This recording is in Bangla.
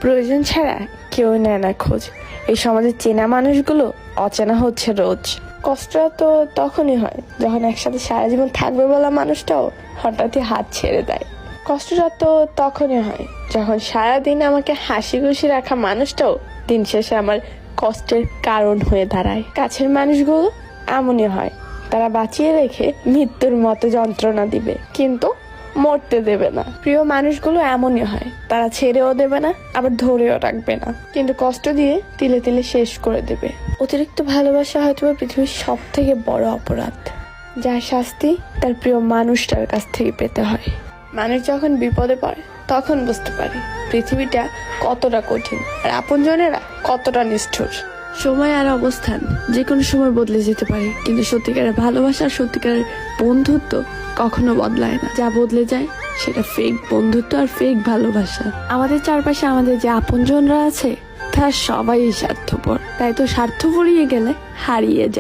প্রয়োজন ছাড়া কেউ নেয় না খোঁজ। এই সমাজে চেনা মানুষগুলো অচেনা হচ্ছে রোজ। কষ্টটা তো তখনই হয় যখন একসাথে সারা জীবন থাকবে বলা মানুষটাও হঠাৎই হাত ছেড়ে দেয়। কষ্টটা তো তখনই হয় যখন সারাদিন আমাকে হাসি খুশি রাখা মানুষটাও দিন শেষে আমার কষ্টের কারণ হয়ে দাঁড়ায়। কাছের মানুষগুলো এমনই হয়, তারা বাঁচিয়ে রেখে মৃত্যুর মতো যন্ত্রণা দিবে কিন্তু মরতে দেবে না। প্রিয় মানুষগুলো এমনই হয়, তারা ছেড়েও দেবে না আবার ধরেও রাখবে না, কিন্তু কষ্ট দিয়ে তিলে তিলে শেষ করে দেবে। অতিরিক্ত ভালোবাসা হয়তো পৃথিবীর সব থেকে বড় অপরাধ, যার শাস্তি তার প্রিয় মানুষটার কাছ থেকে পেতে হয়। মানুষ যখন বিপদে পড়ে তখন বুঝতে পারে পৃথিবীটা কতটা কঠিন আর আপনজনেরা কতটা নিষ্ঠুর। সময় আর অবস্থান যে কোনো সময় বদলে যেতে পারে, কিন্তু সত্যিকারের ভালোবাসা আর সত্যিকারের বন্ধুত্ব কখনো বদলায় না। যা বদলে যায় সেটা ফেক বন্ধুত্ব আর ফেক ভালোবাসা। আমাদের চারপাশে আমাদের যে আপনজনরা আছে তারা সবাই স্বার্থপর, তাই তো স্বার্থপরিয়ে গেলে হারিয়ে যায়।